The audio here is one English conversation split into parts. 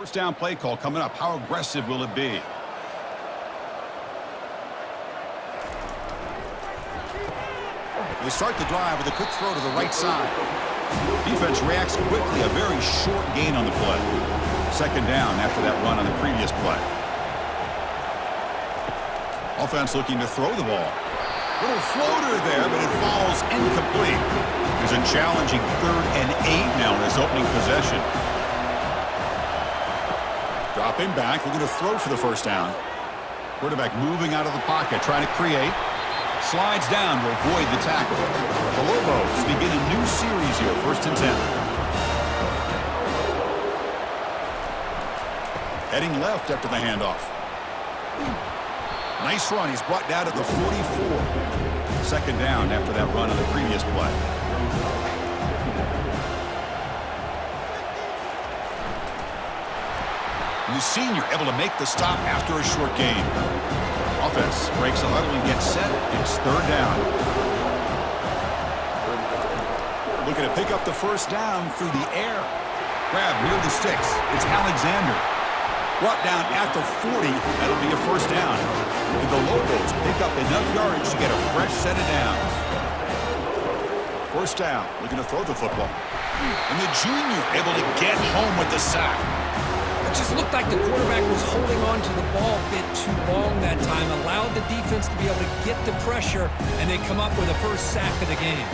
First down play call coming up. How aggressive will it be? They start the drive with a quick throw to the right side. Defense reacts quickly. A very short gain on the play. Second down after that run on the previous play. Offense looking to throw the ball. Little floater there, but it falls incomplete. There's a challenging 3rd and 8 now in this opening possession. Dropping back, looking to throw for the first down. Quarterback moving out of the pocket, trying to create. Slides down to avoid the tackle. The Lobos begin a new series here, 1st and 10. Heading left after the handoff. Nice run. He's brought down to the 44. Second down after that run on the previous play. And the senior able to make the stop after a short gain. Offense breaks the huddle and gets set. It's 3rd down. Looking to pick up the first down through the air. Grab near the sticks. It's Alexander. Brought down at the 40. That'll be a first down. And the Lobos pick up enough yards to get a fresh set of downs. First down. Looking to throw the football. And the junior able to get home with the sack. It just looked like the quarterback was holding on to the ball a bit too long that time, allowed the defense to be able to get the pressure, and they come up with the first sack of the game.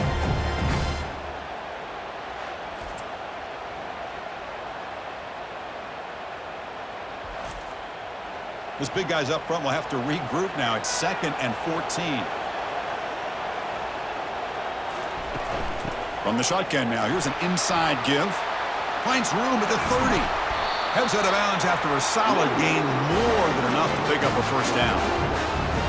This big guy's up front will have to regroup now. It's 2nd and 14. From the shotgun now, here's an inside give. Finds room at the 30. Heads out of bounds after a solid gain, more than enough to pick up a first down.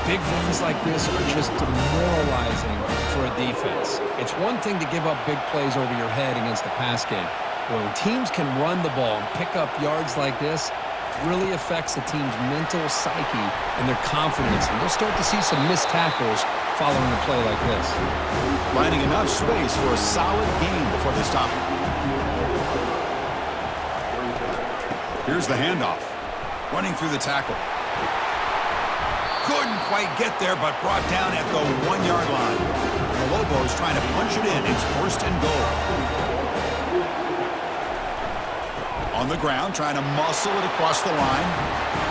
Big runs like this are just demoralizing for a defense. It's one thing to give up big plays over your head against the pass game. When teams can run the ball and pick up yards like this, it really affects the team's mental psyche and their confidence. And we'll start to see some missed tackles following a play like this. Finding enough space for a solid gain before they stop it. Here's the handoff. Running through the tackle. Couldn't quite get there, but brought down at the 1-yard line. The Lobos trying to punch it in. It's 1st and goal. On the ground, trying to muscle it across the line.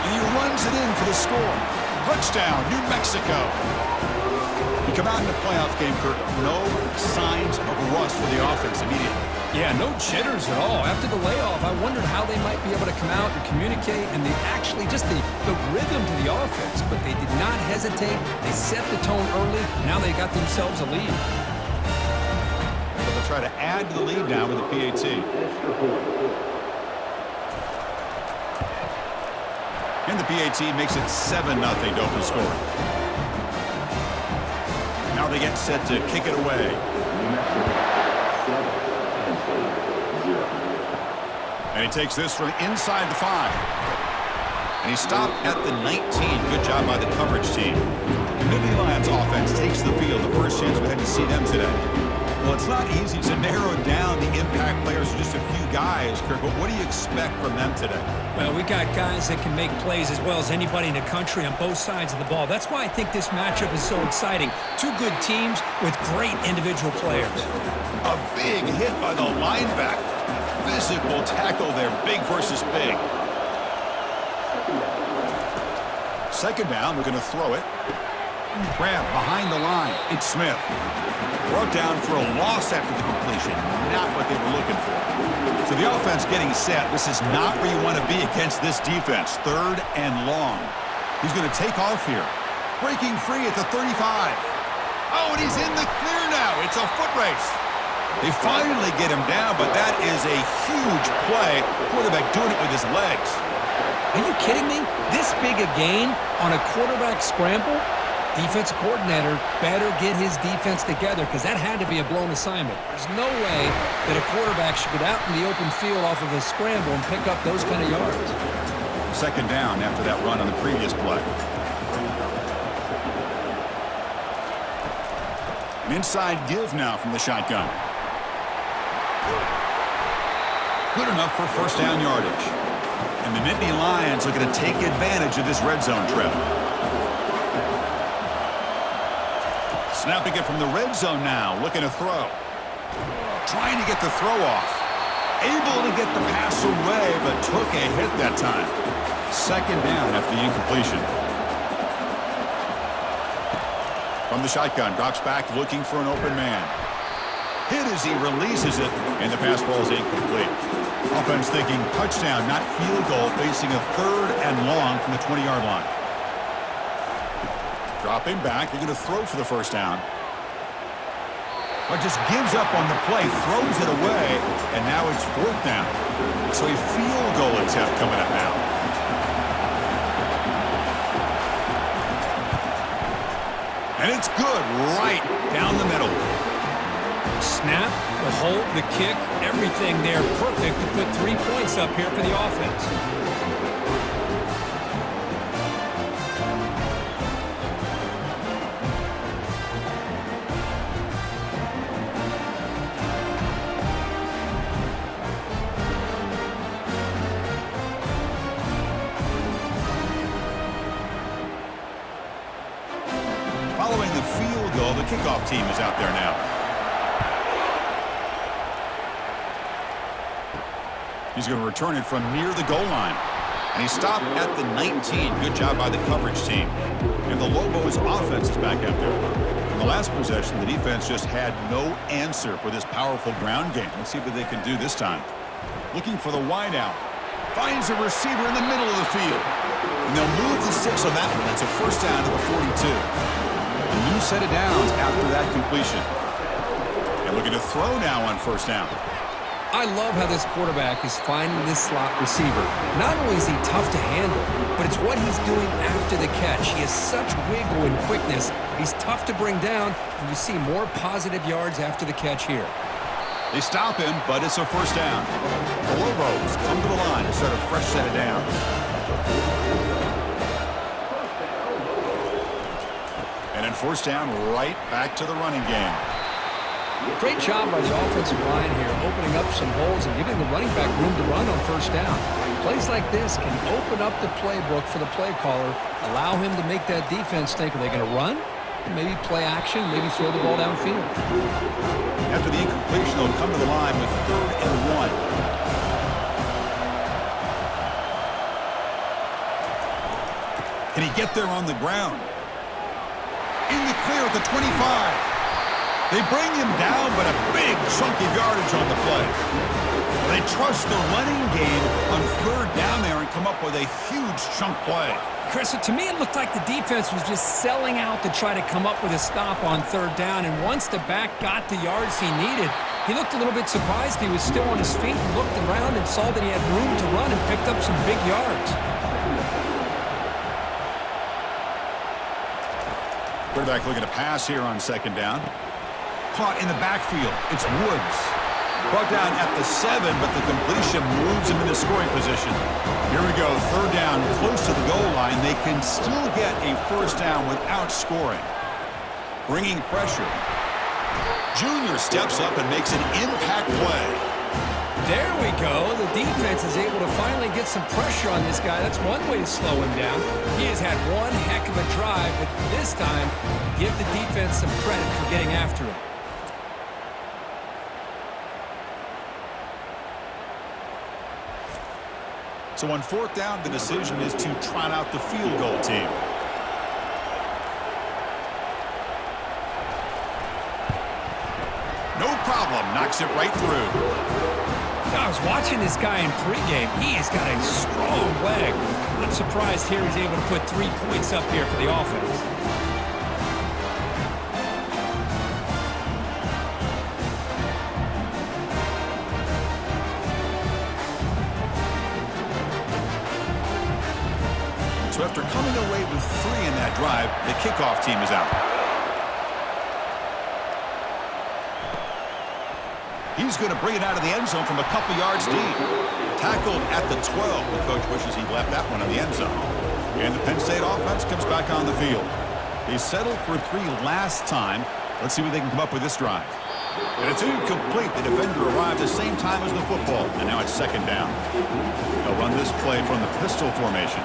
And he runs it in for the score. Touchdown, New Mexico. You come out in the playoff game, Kirk, no signs of rust for the offense immediately. Yeah, no jitters at all. After the layoff, I wondered how they might be able to come out and communicate, and they actually just the rhythm to the offense, but they did not hesitate. They set the tone early. Now they got themselves a lead. So they'll try to add to the lead now with the PAT. And the PAT makes it 7-0 to open scoring. Now they get set to kick it away. And he takes this from inside the 5. And he stopped at the 19. Good job by the coverage team. The Nittany Lions offense takes the field. The first chance we had to see them today. Well, it's not easy to narrow down the impact players to just a few guys, Kirk, but what do you expect from them today? Well, we got guys that can make plays as well as anybody in the country on both sides of the ball. That's why I think this matchup is so exciting. Two good teams with great individual players. A big hit by the linebacker. Physical tackle there, big versus big. Second down, we're going to throw it. Grab behind the line. It's Smith. Brought down for a loss after the completion. Not what they were looking for. So the offense getting set. This is not where you want to be against this defense. 3rd and long. He's going to take off here. Breaking free at the 35. Oh, and he's in the clear now. It's a foot race. They finally get him down, but that is a huge play. Quarterback doing it with his legs. Are you kidding me? This big a gain on a quarterback scramble? Defensive coordinator better get his defense together because that had to be a blown assignment. There's no way that a quarterback should get out in the open field off of a scramble and pick up those kind of yards. Second down after that run on the previous play. An inside give now from the shotgun. Good enough for first down yardage. And the Nittany Lions looking to take advantage of this red zone trip. Snapping it from the red zone now, looking to throw. Trying to get the throw off. Able to get the pass away, but took a hit that time. Second down after the incompletion. From the shotgun, drops back looking for an open man. Hit as he releases it, and the pass ball is incomplete. Offense thinking touchdown, not field goal, facing a 3rd and long from the 20-yard line. Dropping back, they're going to throw for the first down. But just gives up on the play, throws it away, and now it's 4th down. So a field goal attempt coming up now. And it's good right down the middle. Snap, the hold, the kick, everything there perfect to put 3 points up here for the offense. Following the field goal, the kickoff team is out there now. He's going to return it from near the goal line. And he stopped at the 19. Good job by the coverage team. And the Lobos offense is back out there. In the last possession, the defense just had no answer for this powerful ground game. Let's see what they can do this time. Looking for the wideout. Finds a receiver in the middle of the field. And they'll move the 6 on that one. That's a first down to the 42. A new set of downs after that completion. And looking to throw now on first down. I love how this quarterback is finding this slot receiver. Not only is he tough to handle, but it's what he's doing after the catch. He has such wiggle and quickness. He's tough to bring down, and you see more positive yards after the catch here. They stop him, but it's a first down. The Lobos come to the line to start a fresh set of downs. And then first down, right back to the running game. Great job by the offensive line here, opening up some holes and giving the running back room to run on first down. Plays like this can open up the playbook for the play caller, allow him to make that defense think, are they going to run? Maybe play action, maybe throw the ball downfield. After the incompletion, they'll come to the line with 3rd and 1. Can he get there on the ground? In the clear at the 25. They bring him down, but a big chunk of yardage on the play. They trust the running game on 3rd down there and come up with a huge chunk play. Chris, to me it looked like the defense was just selling out to try to come up with a stop on 3rd down, and once the back got the yards he needed, he looked a little bit surprised. He was still on his feet and looked around and saw that he had room to run and picked up some big yards. Quarterback looking to pass here on 2nd down. Caught in the backfield. It's Woods. Brought down at the 7, but the completion moves him into scoring position. Here we go. 3rd down, close to the goal line. They can still get a first down without scoring. Bringing pressure. Junior steps up and makes an impact play. There we go. The defense is able to finally get some pressure on this guy. That's one way to slow him down. He has had one heck of a drive, but this time, give the defense some credit for getting after him. So on 4th down, the decision is to trot out the field goal team. No problem. Knocks it right through. I was watching this guy in pregame. He has got a strong leg. I'm surprised here he's able to put 3 points up here for the offense. So after coming away with 3 in that drive, the kickoff team is out. He's going to bring it out of the end zone from a couple yards deep. Tackled at the 12. The coach wishes he left that one in the end zone. And the Penn State offense comes back on the field. They settled for 3 last time. Let's see what they can come up with this drive. And it's incomplete. The defender arrived the same time as the football. And now it's second down. They'll run this play from the pistol formation.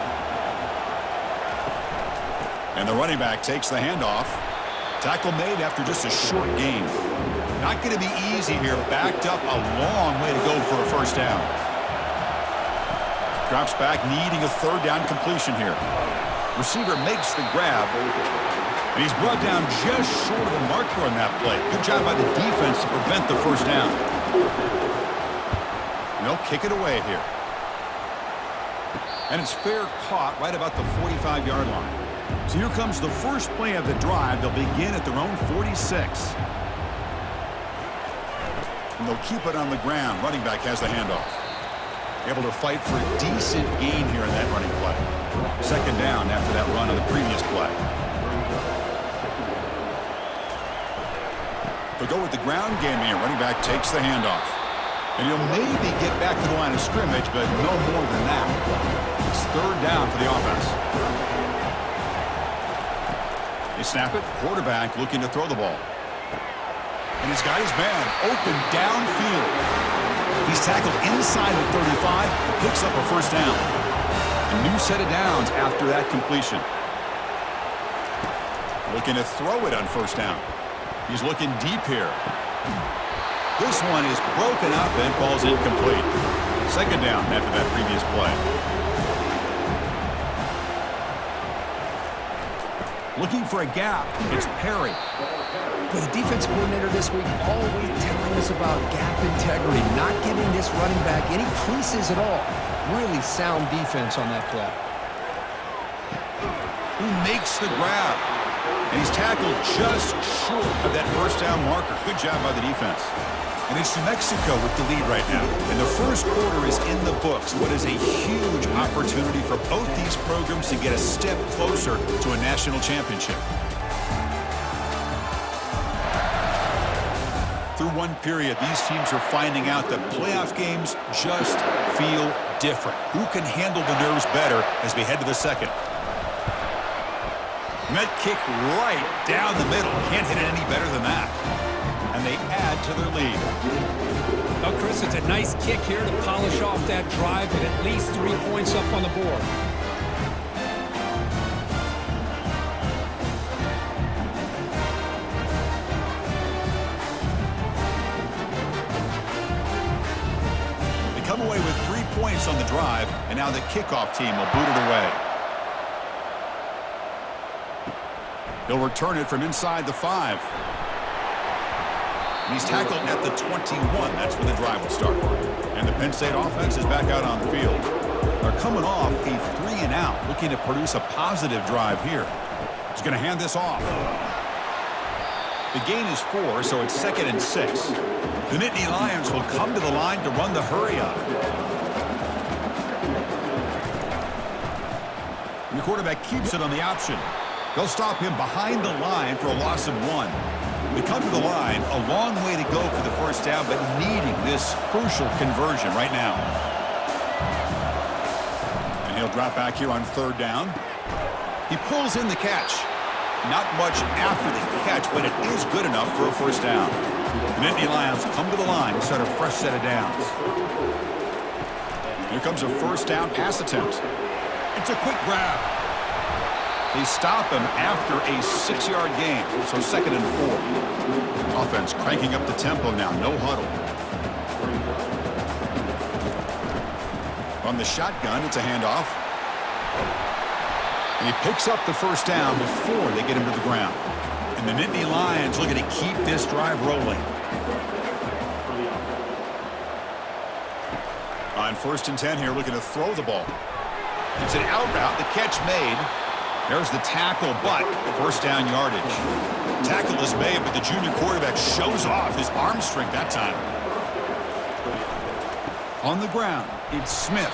And the running back takes the handoff. Tackle made after just a short gain. Not going to be easy here. Backed up a long way to go for a first down. Drops back, needing a third down completion here. Receiver makes the grab. And he's brought down just short of the marker on that play. Good job by the defense to prevent the first down. And they'll kick it away here. And it's fair caught right about the 45-yard line. So here comes the first play of the drive. They'll begin at their own 46. And they'll keep it on the ground. Running back has the handoff. Able to fight for a decent gain here in that running play. Second down after that run on the previous play. They'll go with the ground game here. Running back takes the handoff. And he'll maybe get back to the line of scrimmage, but no more than that. It's third down for the offense. They snap it. Quarterback looking to throw the ball. And he's got his man open downfield. He's tackled inside the 35 and picks up a first down. A new set of downs after that completion. Looking to throw it on first down. He's looking deep here. This one is broken up and falls incomplete. Second down after that previous play. Looking for a gap. It's Perry. Well, the defense coordinator this week always telling us about gap integrity, not giving this running back any creases at all. Really sound defense on that play. Who makes the grab? And he's tackled just short of that first down marker. Good job by the defense. And it's New Mexico with the lead right now. And the first quarter is in the books. What is a huge opportunity for both these programs to get a step closer to a national championship. Through one period, these teams are finding out that playoff games just feel different. Who can handle the nerves better as we head to the second? And that kick right down the middle. Can't hit it any better than that. And they add to their lead. Oh, Chris, it's a nice kick here to polish off that drive with at least 3 points up on the board. They come away with 3 points on the drive, and now the kickoff team will boot it away. They'll return it from inside the 5. And he's tackled at the 21. That's where the drive will start. And the Penn State offense is back out on the field. They're coming off a 3-and-out, looking to produce a positive drive here. He's going to hand this off. The gain is 4, so it's 2nd and 6. The Nittany Lions will come to the line to run the hurry-up. And the quarterback keeps it on the option. They'll stop him behind the line for a loss of 1. They come to the line, a long way to go for the first down, but needing this crucial conversion right now. And he'll drop back here on third down. He pulls in the catch. Not much after the catch, but it is good enough for a first down. The Nittany Lions come to the line to start a fresh set of downs. Here comes a first down pass attempt. It's a quick grab. They stop him after a 6-yard gain, so 2nd and 4. Offense cranking up the tempo now, no huddle. From the shotgun, it's a handoff. And he picks up the first down before they get him to the ground. And the Nittany Lions looking to keep this drive rolling. On 1st and 10 here, looking to throw the ball. It's an out route, the catch made. There's the tackle, but first down yardage. Tackle is made, but the junior quarterback shows off his arm strength that time. On the ground, it's Smith.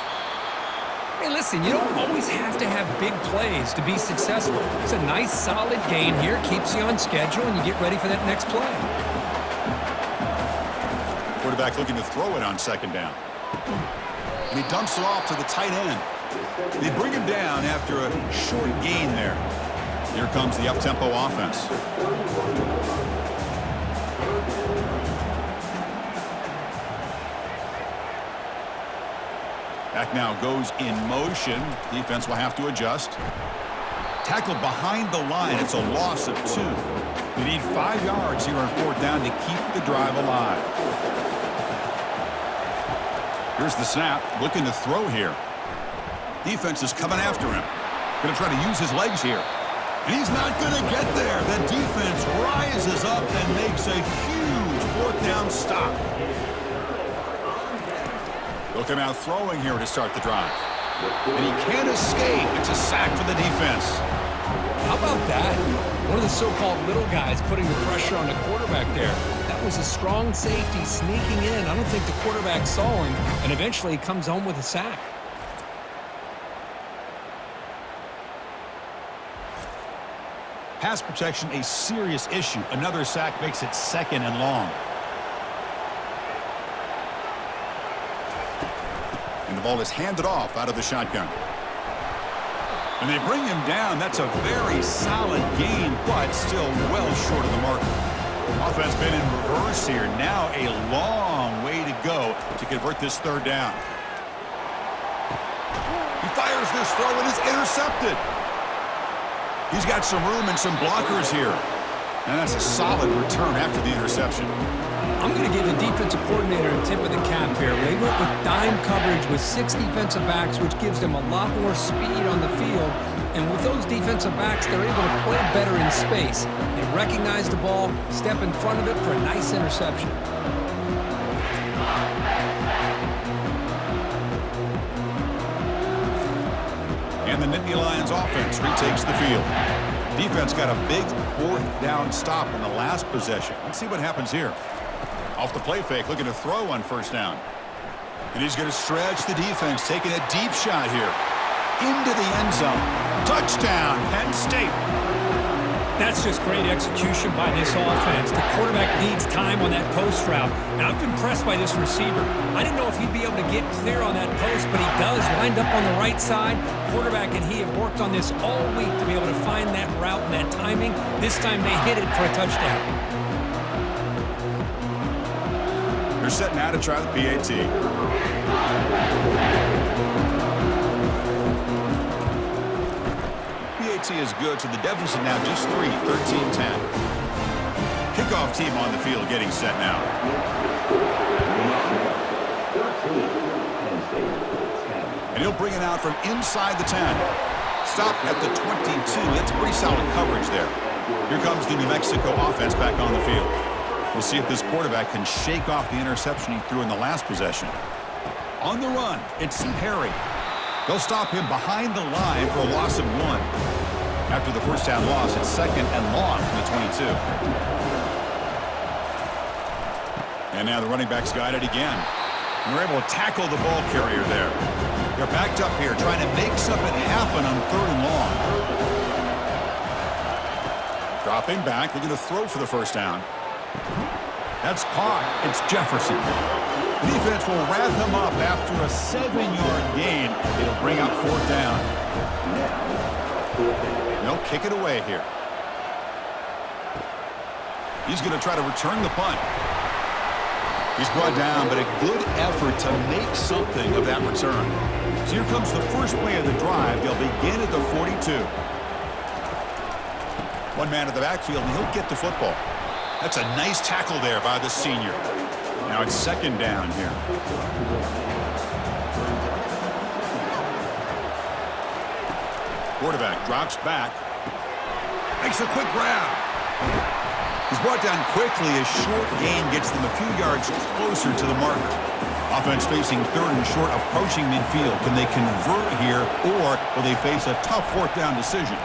Hey, listen, you don't always have to have big plays to be successful. It's a nice, solid gain here, keeps you on schedule, and you get ready for that next play. Quarterback looking to throw it on second down. And he dumps it off to the tight end. They bring him down after a short gain there. Here comes the up-tempo offense. Back now goes in motion. Defense will have to adjust. Tackled behind the line. It's a loss of 2. You need 5 yards here on 4th down to keep the drive alive. Here's the snap. Looking to throw here. Defense is coming after him. Going to try to use his legs here. And he's not going to get there. The defense rises up and makes a huge 4th down stop. They'll come out throwing here to start the drive. And he can't escape. It's a sack for the defense. How about that? One of the so-called little guys putting the pressure on the quarterback there. That was a strong safety sneaking in. I don't think the quarterback saw him, and eventually he comes home with a sack. Pass protection, a serious issue. Another sack makes it 2nd and long. And the ball is handed off out of the shotgun. And they bring him down. That's a very solid gain, but still well short of the mark. Offense been in reverse here. Now a long way to go to convert this 3rd down. He fires this throw and is intercepted. He's got some room and some blockers here. And that's a solid return after the interception. I'm going to give the defensive coordinator a tip of the cap here. They went with dime coverage with 6 defensive backs, which gives them a lot more speed on the field. And with those defensive backs, they're able to play better in space. They recognize the ball, step in front of it for a nice interception. And the Nittany Lions offense retakes the field. Defense got a big 4th down stop in the last possession. Let's see what happens here. Off the play fake, looking to throw on 1st down. And he's going to stretch the defense, taking a deep shot here. Into the end zone. Touchdown, Penn State. That's just great execution by this offense. The quarterback needs time on that post route. And I'm impressed by this receiver. I didn't know if he'd be able to get clear on that post, but he does. Lined up on the right side. Quarterback and he have worked on this all week to be able to find that route and that timing. This time they hit it for a touchdown. They're set now to try the PAT. PAT is good, so the deficit now just 3, 13-10. Kickoff team on the field getting set now. And he'll bring it out from inside the 10. Stop at the 22. That's pretty solid coverage there. Here comes the New Mexico offense back on the field. We'll see if this quarterback can shake off the interception he threw in the last possession. On the run, it's Perry. They'll stop him behind the line for a loss of 1. After the 1st down loss, it's 2nd and long from the 22. And now the running backs got it again. And they're able to tackle the ball carrier there. They're backed up here trying to make something happen on 3rd and long. Dropping back, looking to throw for the 1st down. That's caught. It's Jefferson. The defense will wrap him up after a 7-yard gain. It'll bring up 4th down. They'll kick it away here. He's going to try to return the punt. He's brought down, but a good effort to make something of that return. So here comes the first play of the drive. They'll begin at the 42. One man at the backfield, and he'll get the football. That's a nice tackle there by the senior. Now it's 2nd down here. Quarterback drops back. Makes a quick grab. He's brought down quickly. A short gain gets them a few yards closer to the marker. Offense facing 3rd and short, approaching midfield. Can they convert here, or will they face a tough 4th down decision?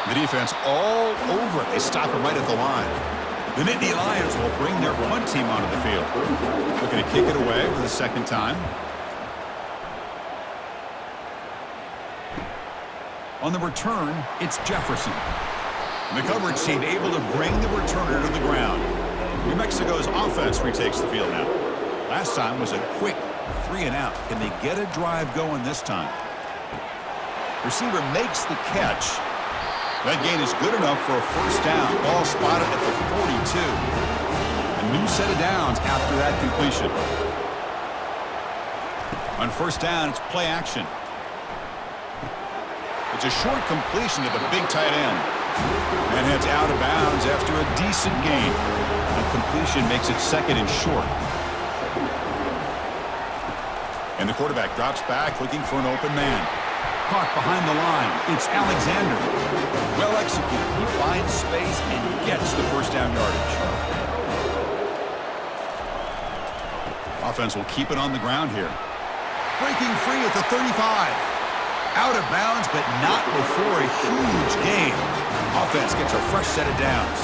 The defense all over it. They stop him right at the line. The Nittany Lions will bring their punt team onto the field. Looking to kick it away for the 2nd time. On the return, it's Jefferson. The coverage team able to bring the returner to the ground. New Mexico's offense retakes the field now. Last time was a quick 3 and out. Can they get a drive going this time? Receiver makes the catch. That gain is good enough for a 1st down. Ball spotted at the 42. A new set of downs after that completion. On first down, it's play action. It's a short completion to the big tight end. And heads out of bounds after a decent gain. A completion makes it second and short. And the quarterback drops back looking for an open man. Caught behind the line. It's Alexander. Well executed. He finds space and gets the first down yardage. Offense will keep it on the ground here. Breaking free at the 35. Out of bounds, but not before a huge gain. Offense gets a fresh set of downs.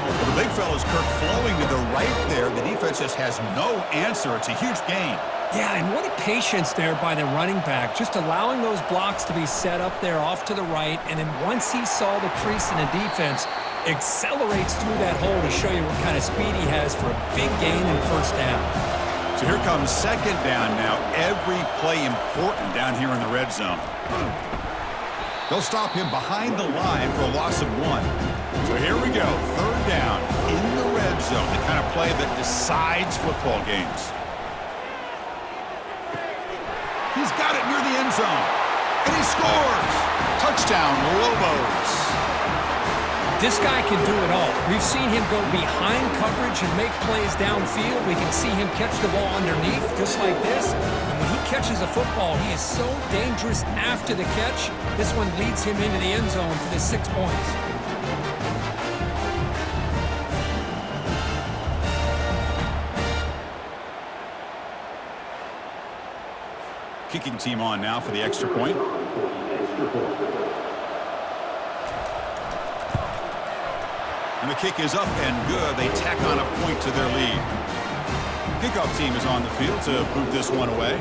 Well, the big fella's Kirk flowing to the right there. The defense just has no answer. It's a huge gain. Yeah, and what a patience there by the running back, just allowing those blocks to be set up there off to the right, and then once he saw the crease in the defense, accelerates through that hole to show you what kind of speed he has for a big gain and first down. So here comes second down now. Every play important down here in the red zone. They'll stop him behind the line for a loss of 1. So here we go, third down in the red zone, the kind of play that decides football games. He's got it near the end zone. And he scores. Touchdown, Lobos. This guy can do it all. We've seen him go behind coverage and make plays downfield. We can see him catch the ball underneath just like this. And when he catches a football, he is so dangerous after the catch. This one leads him into the end zone for the 6 points. Kicking team on now for the extra point. And the kick is up and good. They tack on a point to their lead. Kickoff team is on the field to boot this one away.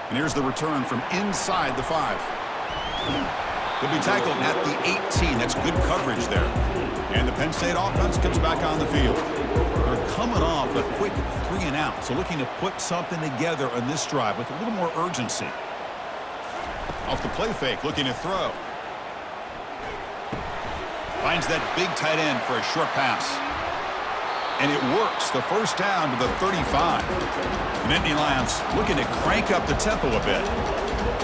And here's the return from inside the 5. They'll be tackled at the 18. That's good coverage there. And the Penn State offense comes back on the field. They're coming off a quick 3 and out, so looking to put something together on this drive with a little more urgency. Off the play fake, looking to throw. Finds that big tight end for a short pass. And it works. The first down to the 35. The Nittany Lions looking to crank up the tempo a bit.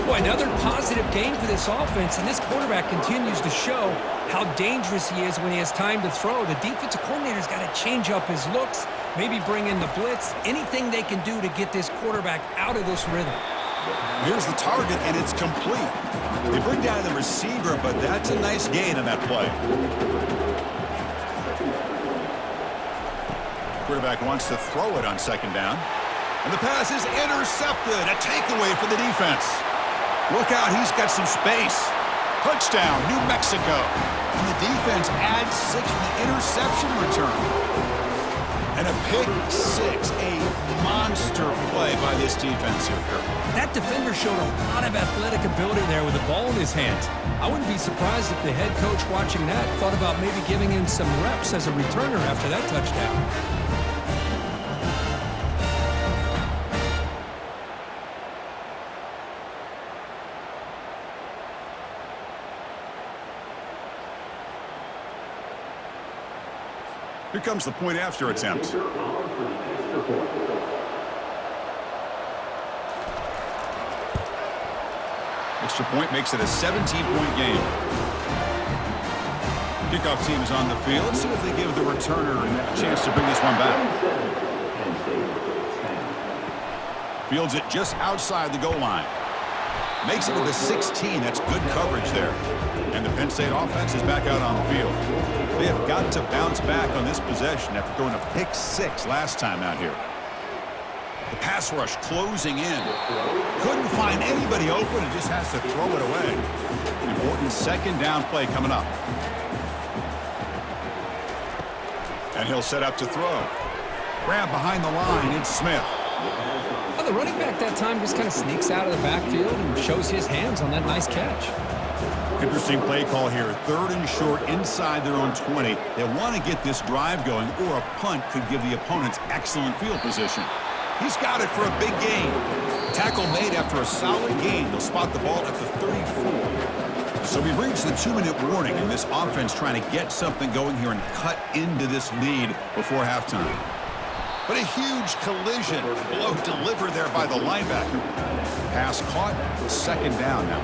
Boy, another positive game for this offense, and this quarterback continues to show how dangerous he is when he has time to throw. The defensive coordinator's got to change up his looks, maybe bring in the blitz, anything they can do to get this quarterback out of this rhythm. Here's the target, and it's complete. They bring down the receiver, but that's a nice gain on that play. Quarterback wants to throw it on second down. And the pass is intercepted. A takeaway for the defense. Look out, he's got some space. Touchdown, New Mexico. And the defense adds 6 from the interception return. And a pick 6, a monster play by this defense here. That defender showed a lot of athletic ability there with the ball in his hands. I wouldn't be surprised if the head coach watching that thought about maybe giving him some reps as a returner after that touchdown. Here comes the point after attempt. Extra point makes it a 17-point game. Kickoff team is on the field. Let's see if they give the returner a chance to bring this one back. Fields it just outside the goal line. Makes it to the 16. That's good coverage there. And the Penn State offense is back out on the field. They have got to bounce back on this possession after throwing a pick 6 last time out here. The pass rush closing in. Couldn't find anybody open and just has to throw it away. Important second down play coming up. And he'll set up to throw. Grab behind the line. It's Smith. Well, the running back that time just kind of sneaks out of the backfield and shows his hands on that nice catch. Interesting play call here. 3rd and short inside their own 20. They want to get this drive going, or a punt could give the opponents excellent field position. He's got it for a big gain. Tackle made after a solid gain. They'll spot the ball at the 34. So we've reached the 2-minute warning, and this offense trying to get something going here and cut into this lead before halftime. But a huge collision. Blow delivered there by the linebacker. Pass caught. Second down now.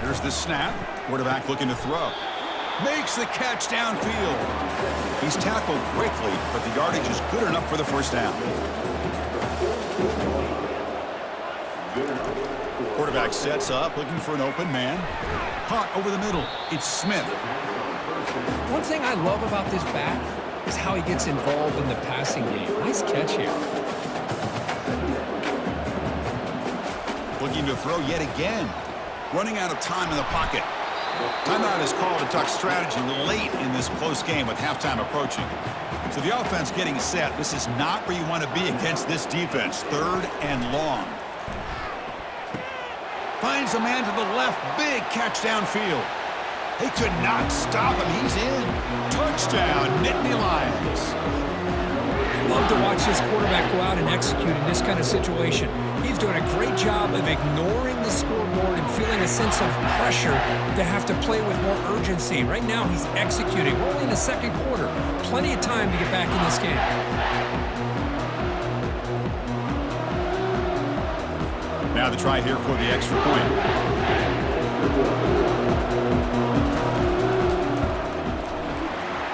Here's the snap. Quarterback looking to throw. Makes the catch downfield. He's tackled quickly, but the yardage is good enough for the first down. Quarterback sets up, looking for an open man. Caught over the middle. It's Smith. One thing I love about this back is how he gets involved in the passing game. Nice catch here. Looking to throw yet again. Running out of time in the pocket. Timeout is called to talk strategy late in this close game with halftime approaching. So the offense getting set. This is not where you want to be against this defense. Third and long. Finds a man to the left. Big catch downfield. They could not stop him. He's in. Touchdown, Nittany Lions. I love to watch this quarterback go out and execute in this kind of situation. He's doing a great job of ignoring the scoreboard and feeling a sense of pressure to have to play with more urgency. Right now, he's executing. We're only in the second quarter. Plenty of time to get back in this game. Now the try here for the extra point.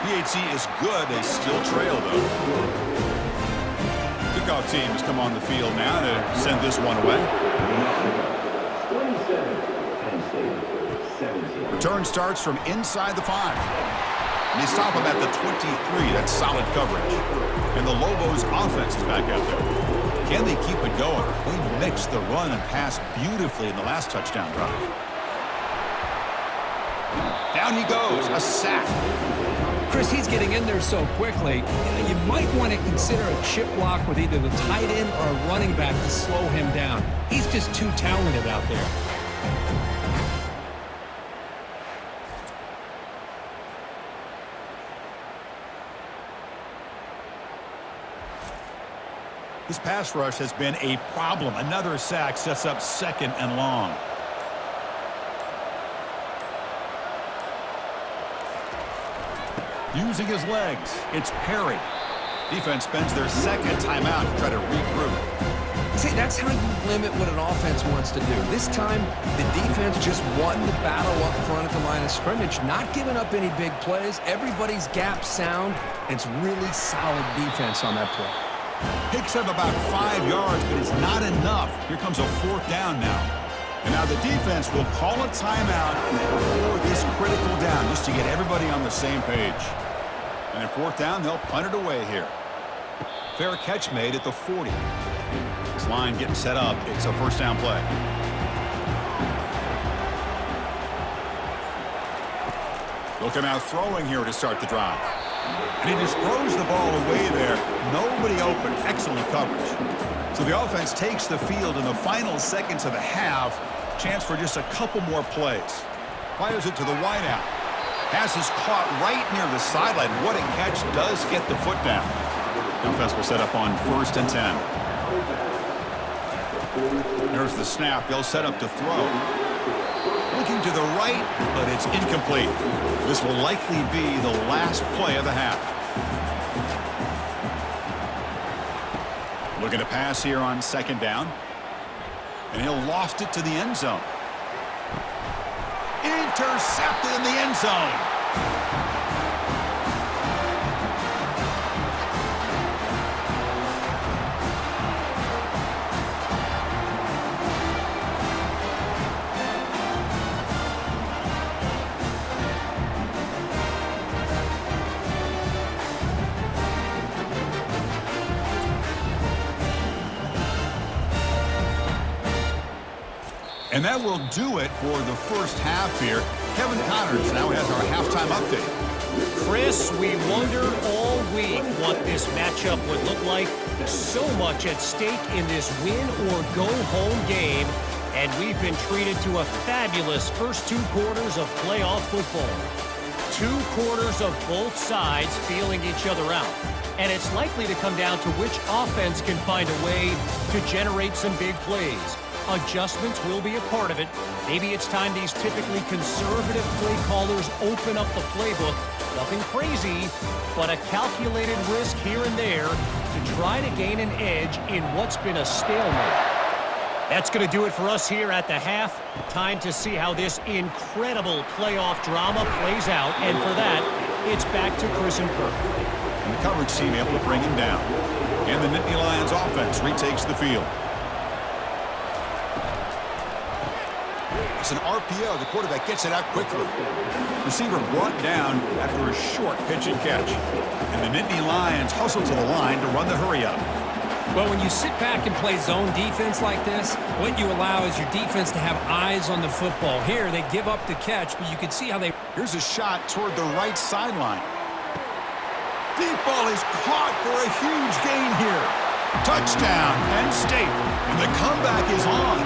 PHC is good. They still trail, though. Kickoff team has come on the field now to send this one away. Return starts from inside the 5. And they stop him at the 23. That's solid coverage. And the Lobos offense is back out there. Can they keep it going? They mixed the run and pass beautifully in the last touchdown drive. Down he goes. A sack. Chris, he's getting in there so quickly. You might want to consider a chip block with either the tight end or a running back to slow him down. He's just too talented out there. This pass rush has been a problem. Another sack sets up second and long. Using his legs, it's Perry. Defense spends their second timeout to try to regroup. See, that's how you limit what an offense wants to do. This time, the defense just won the battle up front at the line of scrimmage, not giving up any big plays. Everybody's gap sound, and it's really solid defense on that play. Picks up about 5 yards, but it's not enough. Here comes a fourth down now. And now the defense will call a timeout before this critical down, just to get everybody on the same page. And at fourth down, they'll punt it away here. Fair catch made at the 40. This line getting set up. It's a first down play. They'll come out throwing here to start the drive. And he just throws the ball away there. Nobody open. Excellent coverage. So the offense takes the field in the final seconds of the half. Chance for just a couple more plays. Fires it to the wideout. Pass is caught right near the sideline. What a catch. Does get the foot down. The offense will set up on 1st and 10. There's the snap. They'll set up to throw. Looking to the right, but it's incomplete. This will likely be the last play of the half. Looking to pass here on second down. And he'll loft it to the end zone. Intercepted in the end zone. And that will do it for the first half here. Kevin Connors now has our halftime update. Chris, we wondered all week what this matchup would look like. So much at stake in this win-or-go-home game. And we've been treated to a fabulous first 2 quarters of playoff football. 2 quarters of both sides feeling each other out. And it's likely to come down to which offense can find a way to generate some big plays. adjustments will be a part of it. Maybe it's time these typically conservative play callers open up the playbook. Nothing crazy, but a calculated risk here and there to try to gain an edge in what's been a stalemate. That's going to do it for us here at the half. Time to see how this incredible playoff drama plays out. And for that, it's back to Chris and Kirk. And the coverage team able to bring him down. And the Nittany Lions offense retakes the field. It's an RPO. The quarterback gets it out quickly. Receiver brought down after a short pitch and catch. And the Nittany Lions hustle to the line to run the hurry-up. Well, when you sit back and play zone defense like this, what you allow is your defense to have eyes on the football. Here, they give up the catch, but you can see how they... Here's a shot toward the right sideline. Deep ball is caught for a huge gain here. Touchdown, Penn State. And the comeback is on.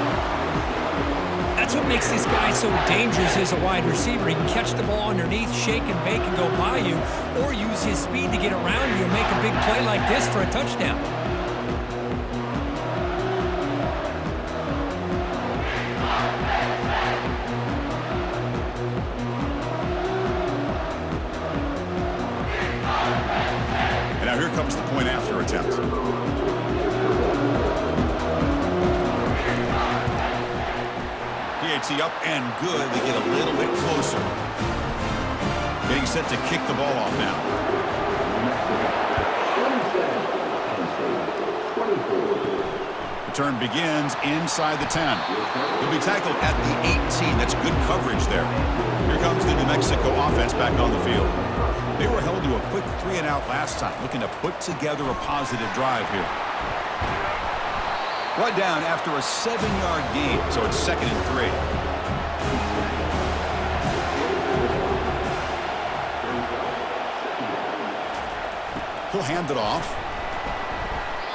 That's what makes this guy so dangerous as a wide receiver. He can catch the ball underneath, shake and bake and go by you, or use his speed to get around you and make a big play like this for a touchdown. And now here comes the point after attempt. PAT up and good. They get a little bit closer. Getting set to kick the ball off now. Return begins inside the 10. He'll be tackled at the 18. That's good coverage there. Here comes the New Mexico offense back on the field. They were held to a quick 3-and-out last time, looking to put together a positive drive here. Brought down after a 7-yard gain, so it's 2nd and 3. He'll hand it off.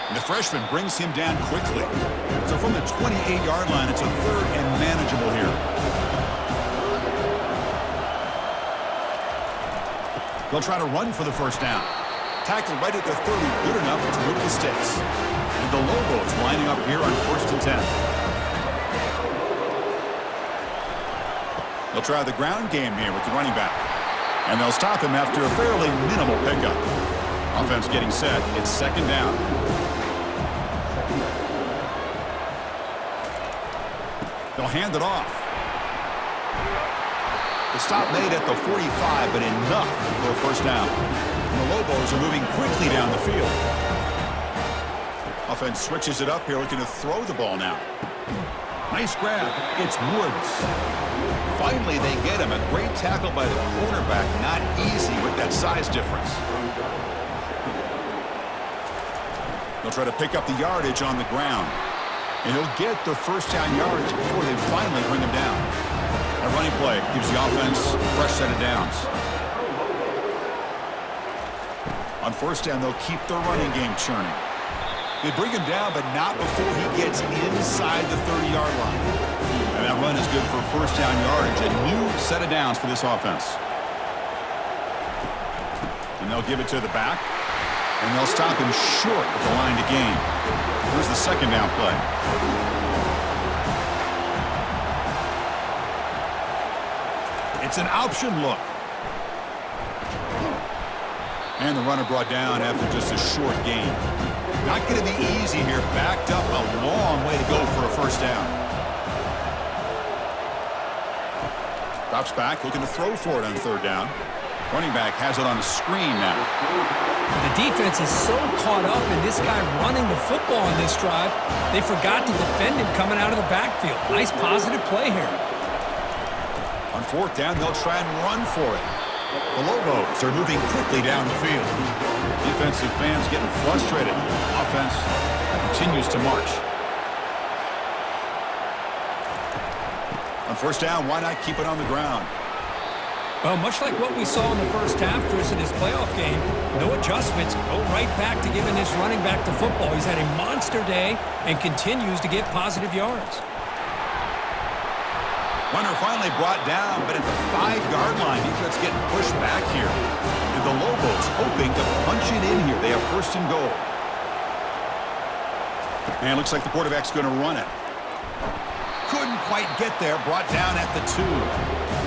And the freshman brings him down quickly. So from the 28-yard line, it's a 3rd and manageable here. They'll try to run for the first down. Tackled right at the 30, good enough to move the sticks. And the Lobos lining up here on 1st and 10. They'll try the ground game here with the running back. And they'll stop him after a fairly minimal pickup. Offense getting set. It's 2nd down. They'll hand it off. The stop made at the 45, but enough for a first down. And the Lobos are moving quickly down the field. Offense switches it up here, looking to throw the ball now. Nice grab. It's Woods. Finally, they get him. A great tackle by the cornerback. Not easy with that size difference. They'll try to pick up the yardage on the ground. And he'll get the first down yardage before they finally bring him down. A running play gives the offense a fresh set of downs. On 1st down, they'll keep their running game churning. They bring him down, but not before he gets inside the 30-yard line. And that run is good for first down yardage. A new set of downs for this offense. And they'll give it to the back. And they'll stop him short of the line to gain. Here's the 2nd down play. It's an option look. And the runner brought down after just a short gain. Not going to be easy here. Backed up a long way to go for a first down. Drops back, looking to throw for it on 3rd down. Running back has it on the screen now. The defense is so caught up in this guy running the football on this drive, they forgot to defend him coming out of the backfield. Nice positive play here. On 4th down, they'll try and run for it. The Lobos are moving quickly down the field. Defensive fans getting frustrated. Offense continues to march. On 1st down, why not keep it on the ground? Well, much like what we saw in the first half, Chris, in this playoff game, no adjustments, go right back to giving this running back to football. He's had a monster day and continues to get positive yards. Runner finally brought down, but at the 5-yard line, defense getting pushed back here. And the Lobos hoping to punch it in here. They have 1st and goal. And it looks like the quarterback's going to run it. Couldn't quite get there. Brought down at the 2.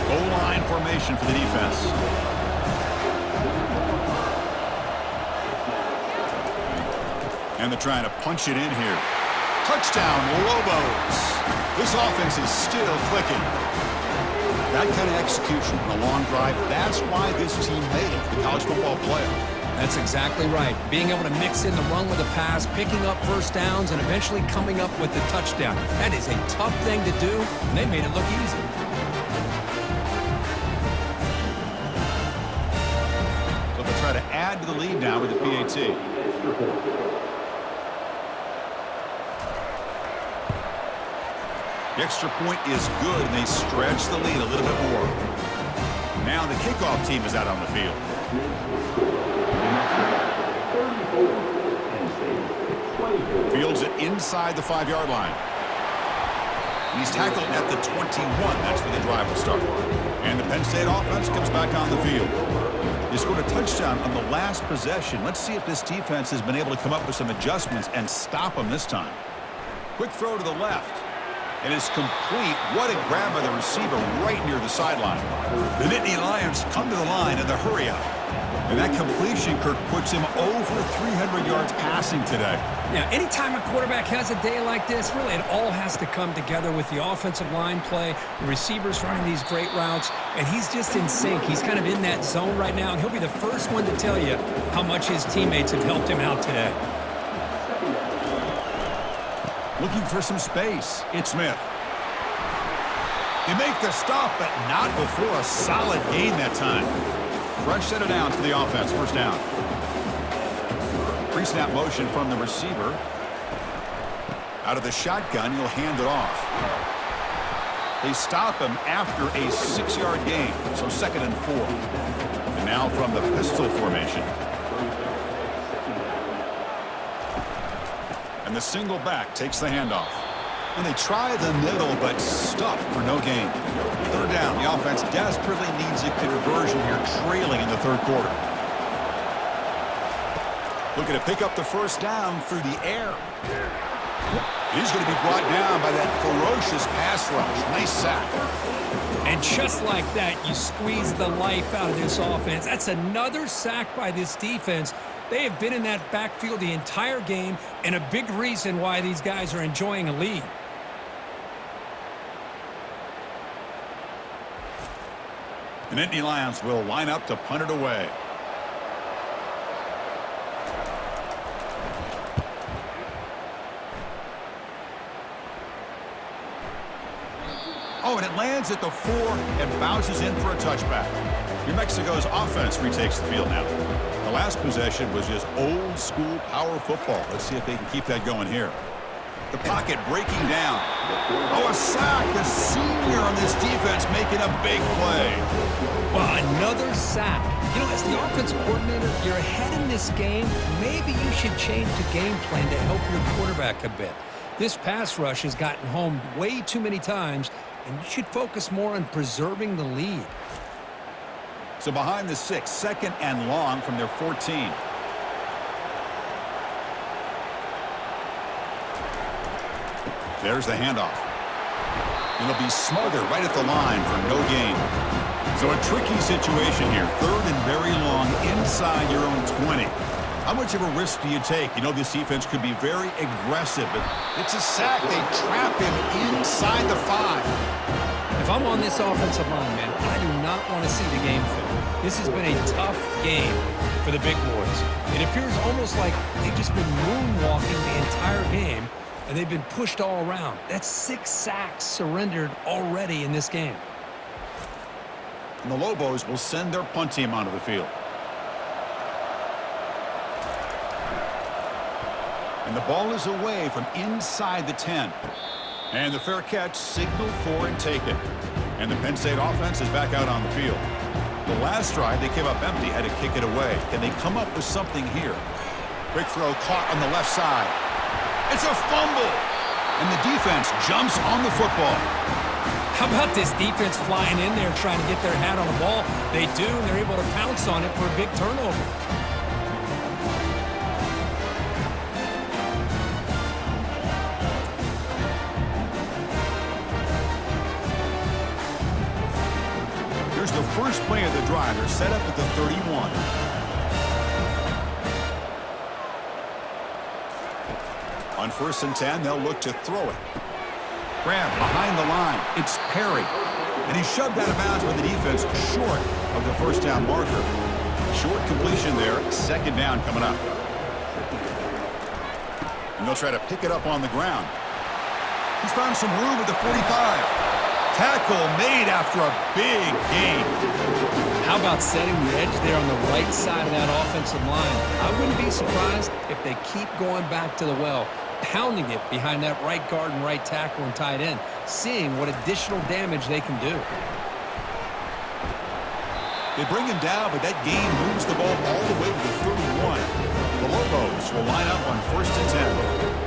Goal line formation for the defense. And they're trying to punch it in here. Touchdown, Lobos. This offense is still clicking. That kind of execution on a long drive, that's why this team made it to the college football playoff. That's exactly right. Being able to mix in the run with a pass, picking up first downs, and eventually coming up with the touchdown. That is a tough thing to do, and they made it look easy. So they'll try to add to the lead now with the PAT. The extra point is good, and they stretch the lead a little bit more. Now the kickoff team is out on the field. Fields it inside the 5-yard line. And he's tackled at the 21. That's where the drive will start. And the Penn State offense comes back on the field. They scored a touchdown on the last possession. Let's see if this defense has been able to come up with some adjustments and stop them this time. Quick throw to the left. And it's complete. What a grab by the receiver right near the sideline. The Nittany Lions come to the line in the hurry-up. And that completion, Kirk, puts him over 300 yards passing today. Yeah, anytime a quarterback has a day like this, really it all has to come together with the offensive line play, the receivers running these great routes, and he's just in sync. He's kind of in that zone right now, and he'll be the first one to tell you how much his teammates have helped him out today. Looking for some space. It's Smith. They make the stop, but not before a solid gain that time. Fresh set of downs for the offense. First down. Pre-snap motion from the receiver. Out of the shotgun, he'll hand it off. They stop him after a 6-yard gain, so 2nd and 4. And now from the pistol formation. And the single back takes the handoff. And they try the middle, but stuffed for no gain. 3rd down. The offense desperately needs a conversion here, trailing in the 3rd quarter. Looking to pick up the first down through the air. He's going to be brought down by that ferocious pass rush. Nice sack. And just like that, you squeeze the life out of this offense. That's another sack by this defense. They have been in that backfield the entire game, and a big reason why these guys are enjoying a lead. The Nittany Lions will line up to punt it away. Oh, and it lands at the 4 and bounces in for a touchback. New Mexico's offense retakes the field now. The last possession was just old-school power football. Let's see if they can keep that going here. The pocket breaking down. Oh, a sack. The senior on this defense making a big play. Well, another sack. You know, as the offensive coordinator, you're ahead in this game. Maybe you should change the game plan to help your quarterback a bit. This pass rush has gotten home way too many times, and you should focus more on preserving the lead. So behind the 6, 2nd and long from their 14. There's the handoff. It'll be smothered right at the line for no gain. So a tricky situation here. 3rd and very long inside your own 20. How much of a risk do you take? You know this defense could be very aggressive, but it's a sack. They trap him inside the 5. If I'm on this offensive line, man, I do not want to see the game film. This has been a tough game for the big boys. It appears almost like they've just been moonwalking the entire game, and they've been pushed all around. That's 6 sacks surrendered already in this game. And the Lobos will send their punt team onto the field. And the ball is away from inside the 10. And the fair catch signaled for and taken. And the Penn State offense is back out on the field. The last drive, they came up empty, had to kick it away. Can they come up with something here? Quick throw caught on the left side. It's a fumble. And the defense jumps on the football. How about this defense flying in there trying to get their hat on the ball? They do, and they're able to pounce on it for a big turnover. play of the drive. They're set up at the 31. On 1st and 10, they'll look to throw it. Grab behind the line. It's Perry. And he's shoved out of bounds by the defense short of the first down marker. Short completion there. 2nd down coming up. And they'll try to pick it up on the ground. He's found some room at the 45. Tackle made after a big gain. How about setting the edge there on the right side of that offensive line? I wouldn't be surprised if they keep going back to the well, pounding it behind that right guard and right tackle and tight end, seeing what additional damage they can do. They bring him down, but that gain moves the ball all the way to the 31. The Lobos will line up on 1st and 10.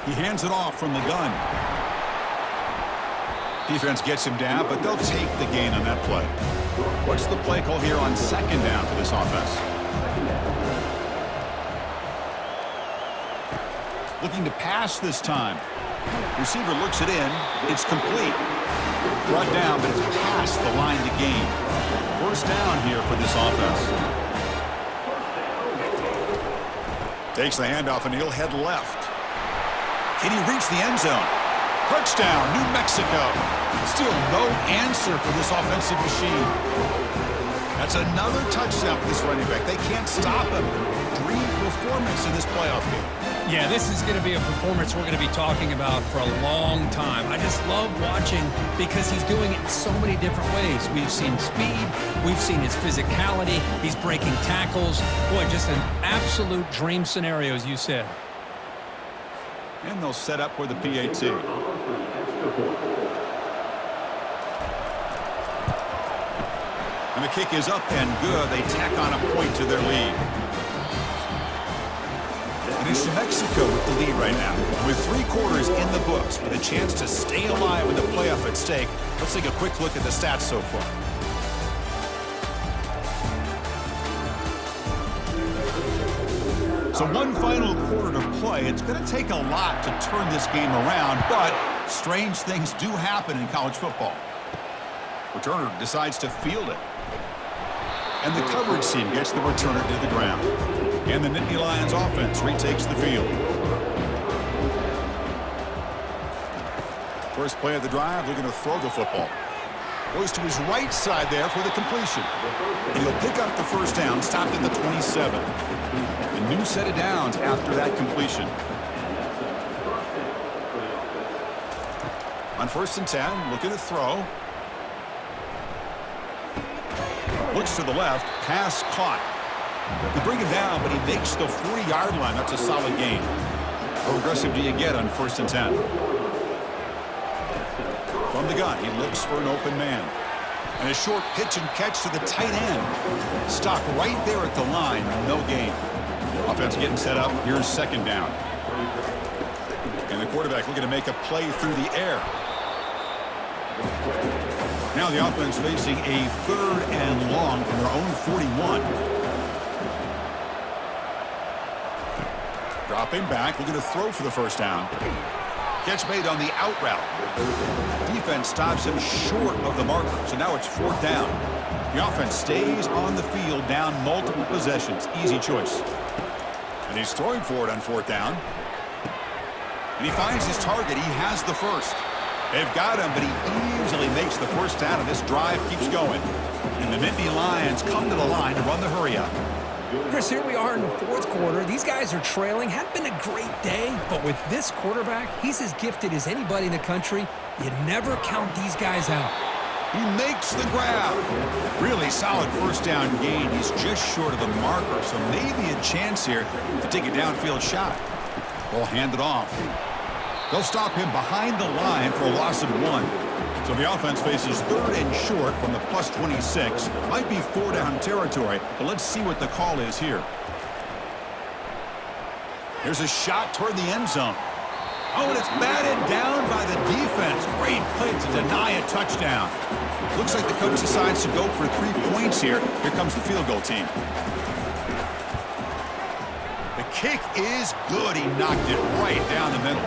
He hands it off from the gun. Defense gets him down, but they'll take the gain on that play. What's the play call here on 2nd down for this offense? Looking to pass this time. Receiver looks it in. It's complete. Brought down, but it's past the line to gain. 1st down here for this offense. Takes the handoff, and he'll head left. Can he reach the end zone? Touchdown, New Mexico. Still no answer for this offensive machine. That's another touchdown for this running back. They can't stop him. Dream performance in this playoff game. Yeah, this is going to be a performance we're going to be talking about for a long time. I just love watching because he's doing it in so many different ways. We've seen speed. We've seen his physicality. He's breaking tackles. Boy, just an absolute dream scenario, as you said. And they'll set up for the PAT. And the kick is up and good. They tack on a point to their lead. And it's New Mexico with the lead right now. With 3 quarters in the books, with a chance to stay alive with the playoff at stake, let's take a quick look at the stats so far. So one final quarter to play. It's going to take a lot to turn this game around, but strange things do happen in college football. Returner decides to field it. And the coverage team gets the returner to the ground. And the Nittany Lions offense retakes the field. First play of the drive, looking to throw the football. Goes to his right side there for the completion. And he'll pick up the 1st down, stopped at the 27. A new set of downs after that completion. On 1st and 10, looking to throw. Looks to the left, pass caught. They bring him down, but he makes the 40-yard line. That's a solid gain. How aggressive do you get on 1st and 10? From the gun, he looks for an open man. And a short pitch and catch to the tight end. Stopped right there at the line, no gain. Offense getting set up. Here's 2nd down. And the quarterback looking to make a play through the air. Now the offense facing a 3rd and long from their own 41. Dropping back, looking to throw for the 1st down. Catch made on the out route. Defense stops him short of the marker, so now it's 4th down. The offense stays on the field, down multiple possessions. Easy choice. And he's throwing for it on 4th down. And he finds his target. He has the 1st. They've got him, but he easily makes the 1st down, and this drive keeps going. And the Nittany Lions come to the line to run the hurry-up. Chris, here we are in the 4th quarter. These guys are trailing. Hadn't been a great day, but with this quarterback, he's as gifted as anybody in the country. You never count these guys out. He makes the grab. Really solid 1st down gain. He's just short of the marker, so maybe a chance here to take a downfield shot. Ball handed off. They'll stop him behind the line for a loss of 1. So the offense faces 3rd and short from the plus 26. Might be 4-down territory, but let's see what the call is here. There's a shot toward the end zone. Oh, and it's batted down by the defense. Great play to deny a touchdown. Looks like the coach decides to go for 3 points here. Here comes the field goal team. The kick is good. He knocked it right down the middle.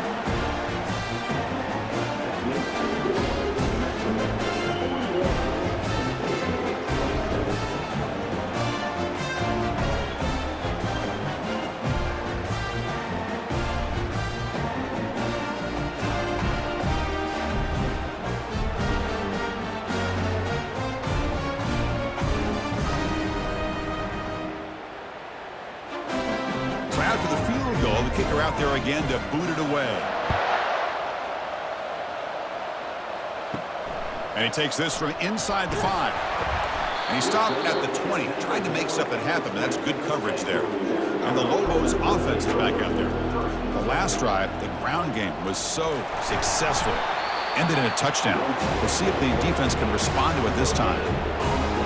kicker out there again to boot it away. And he takes this from inside the 5. And he stopped at the 20, trying to make something happen, but that's good coverage there. And the Lobos offense is back out there. The last drive, the ground game was so successful. Ended in a touchdown. We'll see if the defense can respond to it this time.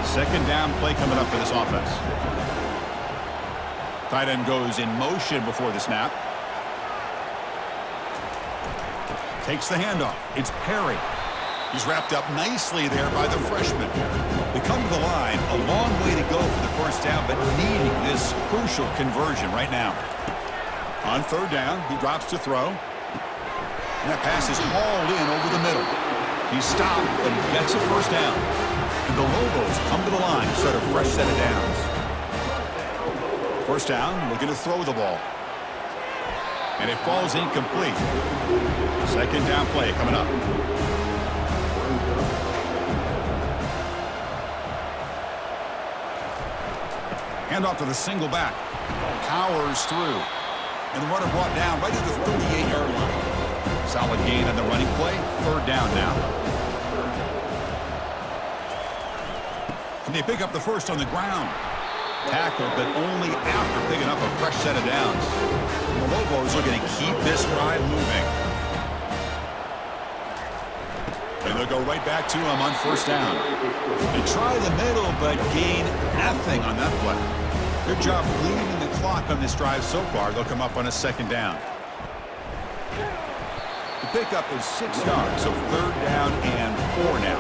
Second down play coming up for this offense. Tight end goes in motion before the snap. Takes the handoff. It's Perry. He's wrapped up nicely there by the freshman. They come to the line, a long way to go for the first down, but needing this crucial conversion right now. On third down, he drops to throw. And that pass is hauled in over the middle. He's stopped, but he gets a first down. And the Lobos come to the line, start a fresh set of downs. First down, looking to throw the ball. And it falls incomplete. Second down play coming up. Handoff to the single back. Powers through. And the runner brought down right at the 38-yard line. Solid gain on the running play. Third down now. And they pick up the first on the ground. Tackled, but only after picking up a fresh set of downs. And the Lobos looking to keep this drive moving. And they'll go right back to him on first down. They try the middle, but gain nothing on that play. Good job bleeding the clock on this drive so far. They'll come up on a second down. The pickup is 6 yards, so third down and 4 now.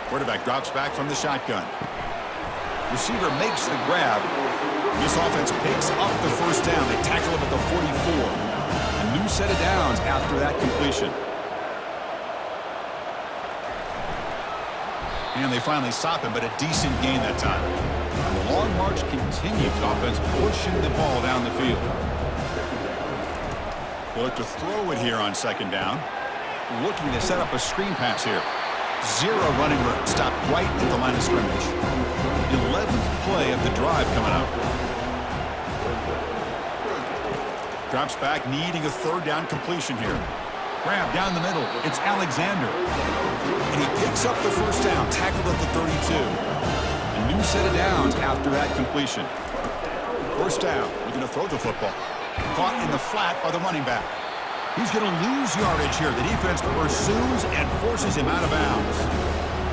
Quarterback drops back from the shotgun. Receiver makes the grab. This offense picks up the first down. They tackle him at the 44. A new set of downs after that completion. And they finally stop him, but a decent gain that time. And the long march continues. Offense pushing the ball down the field. They look to throw it here on second down. Looking to set up a screen pass here. Zero running room. Stopped right at the line of scrimmage. 11th play of the drive coming up. Drops back, needing a third down completion here. Grab down the middle. It's Alexander. And he picks up the first down, tackled at the 32. A new set of downs after that completion. First down, looking to throw the football. Caught in the flat by the running back. He's going to lose yardage here. The defense pursues and forces him out of bounds.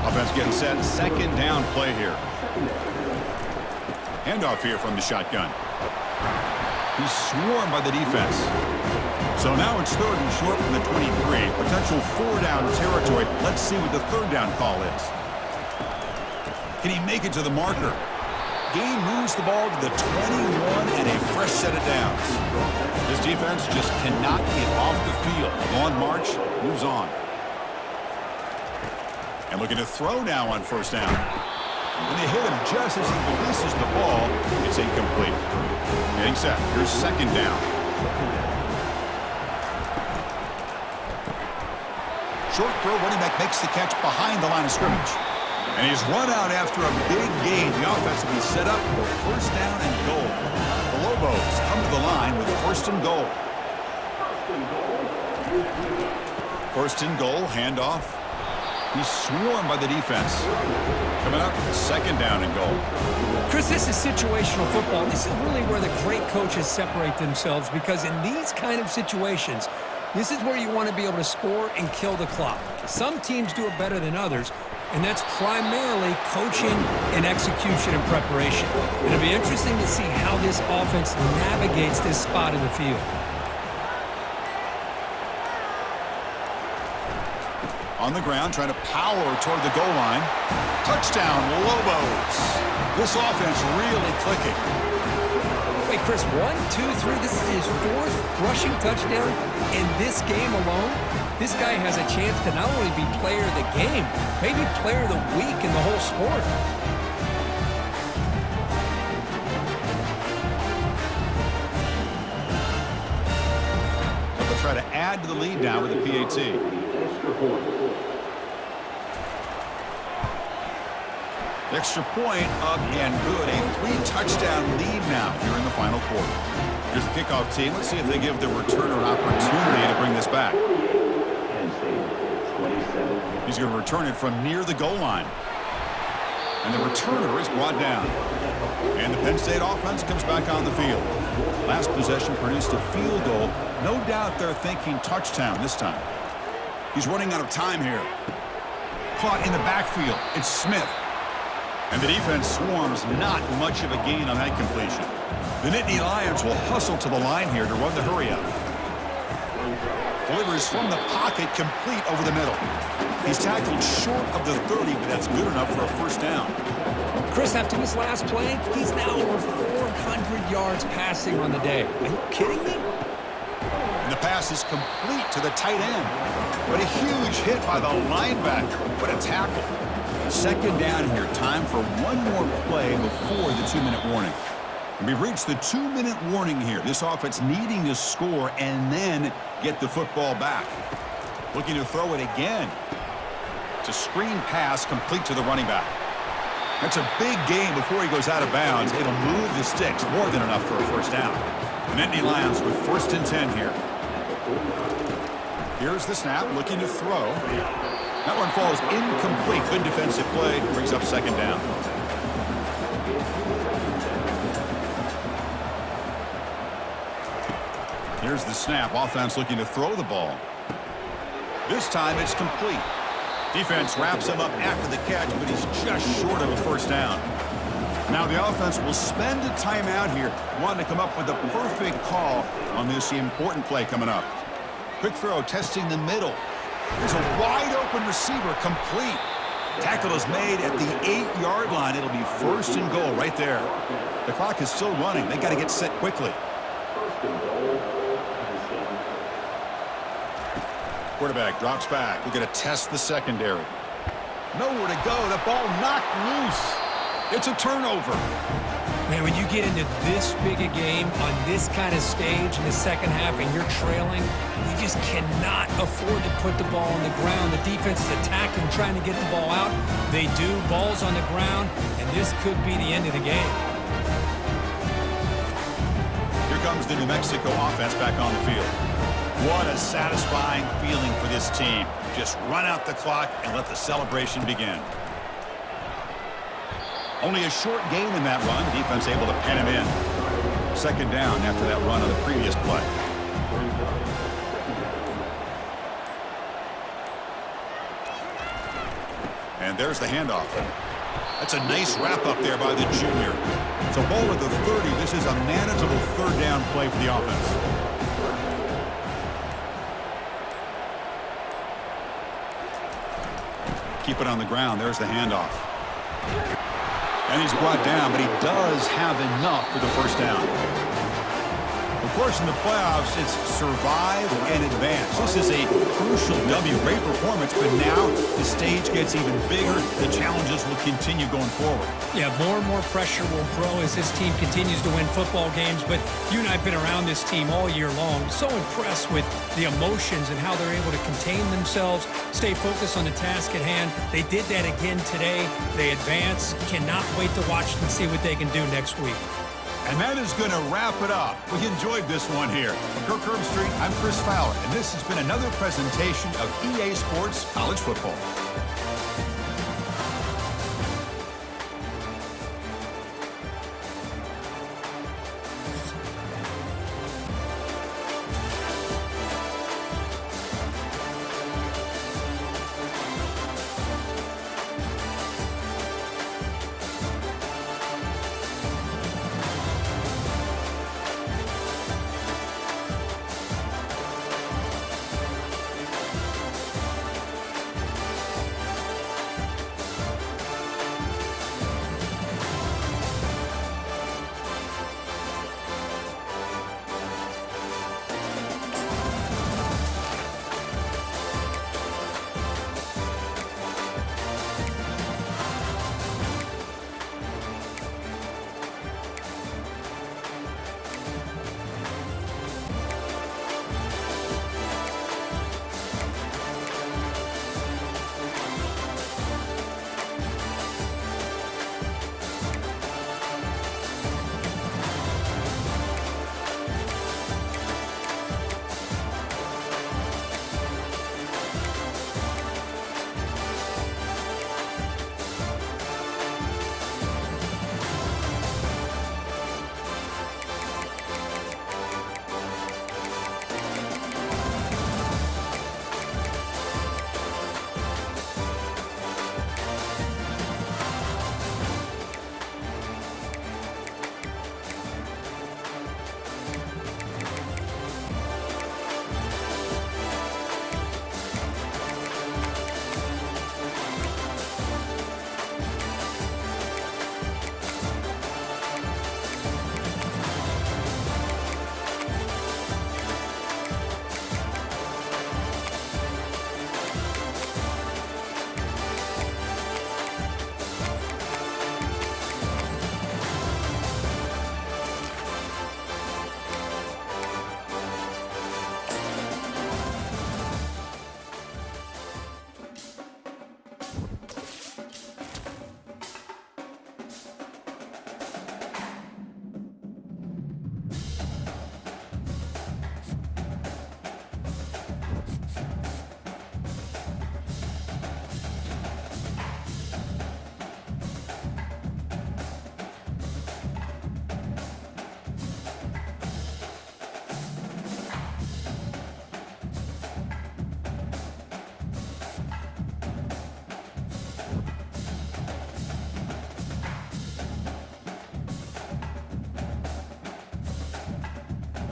Offense getting set. Second down play here. Handoff here from the shotgun. He's swarmed by the defense. So now it's third and short from the 23. Potential 4-down territory. Let's see what the third down call is. Can he make it to the marker? Gain moves the ball to the 21 and a fresh set of downs. This defense just cannot get off the field. Long march moves on. And looking to throw now on first down. When they hit him just as he releases the ball, it's incomplete. Getting set. Here's second down. Short throw, running back makes the catch behind the line of scrimmage. And he's run out after a big gain. The offense will be set up for first down and goal. The Lobos come to the line with first and goal. First and goal, handoff. He's swarmed by the defense. Coming up, second down and goal. Chris, this is situational football. This is really where the great coaches separate themselves, because in these kind of situations, this is where you want to be able to score and kill the clock. Some teams do it better than others, and that's primarily coaching and execution and preparation. It'll be interesting to see how this offense navigates this spot in the field. On the ground, trying to power toward the goal line. Touchdown, Lobos. This offense really clicking. Wait, Chris, 1, 2, 3, this is his 4th rushing touchdown in this game alone. This guy has a chance to not only be player of the game, maybe player of the week in the whole sport. So they'll try to add to the lead now with a PAT. Extra point up and good. A 3-touchdown lead now here in the final quarter. Here's the kickoff team. Let's see if they give the returner an opportunity to bring this back. He's going to return it from near the goal line. And the returner is brought down. And the Penn State offense comes back on the field. Last possession produced a field goal. No doubt they're thinking touchdown this time. He's running out of time here. Caught in the backfield. It's Smith. And the defense swarms, not much of a gain on that completion. The Nittany Lions will hustle to the line here to run the hurry-up. Delivers from the pocket, complete over the middle. He's tackled short of the 30, but that's good enough for a first down. Chris, after this last play, he's now over 400 yards passing on the day. Are you kidding me? And the pass is complete to the tight end. But a huge hit by the linebacker. What a tackle. Second down here. Time for one more play before the 2-minute warning. And we've reached the 2-minute warning here. This offense needing to score and then get the football back. Looking to throw it again. It's a screen pass complete to the running back. That's a big gain before he goes out of bounds. It'll move the sticks more than enough for a first down. The Nittany Lions with 1st and 10 here. Here's the snap, looking to throw. That one falls incomplete. Good defensive play. Brings up 2nd down. Here's the snap. Offense looking to throw the ball. This time it's complete. Defense wraps him up after the catch, but he's just short of a first down. Now the offense will spend a timeout here, wanting to come up with a perfect call on this important play coming up. Quick throw, testing the middle. There's a wide-open receiver, complete. Tackle is made at the 8-yard line. It'll be 1st and goal right there. The clock is still running. They got to get set quickly. Quarterback drops back. We're going to test the secondary. Nowhere to go. The ball knocked loose. It's a turnover. Man, when you get into this big a game on this kind of stage in the second half and you're trailing, you just cannot afford to put the ball on the ground. The defense is attacking, trying to get the ball out. They do. Ball's on the ground, and this could be the end of the game. Here comes the New Mexico offense back on the field. What a satisfying feeling for this team. Just run out the clock and let the celebration begin. Only a short gain in that run. Defense able to pen him in. 2nd down after that run on the previous play. And there's the handoff. That's a nice wrap up there by the junior. So ball at the 30. This is a manageable 3rd down play for the offense. Keep it on the ground. There's the handoff. And he's brought down, but he does have enough for the first down. Of course, in the playoffs, it's survive and advance. This is a crucial W. Great performance, but now the stage gets even bigger. The challenges will continue going forward. Yeah, more and more pressure will grow as this team continues to win football games, but you and I have been around this team all year long. So impressed with the emotions and how they're able to contain themselves, stay focused on the task at hand. They did that again today. They advance. Cannot wait to watch and see what they can do next week. And that is going to wrap it up. We enjoyed this one here. From Kirk Street, I'm Chris Fowler, and this has been another presentation of EA Sports College Football.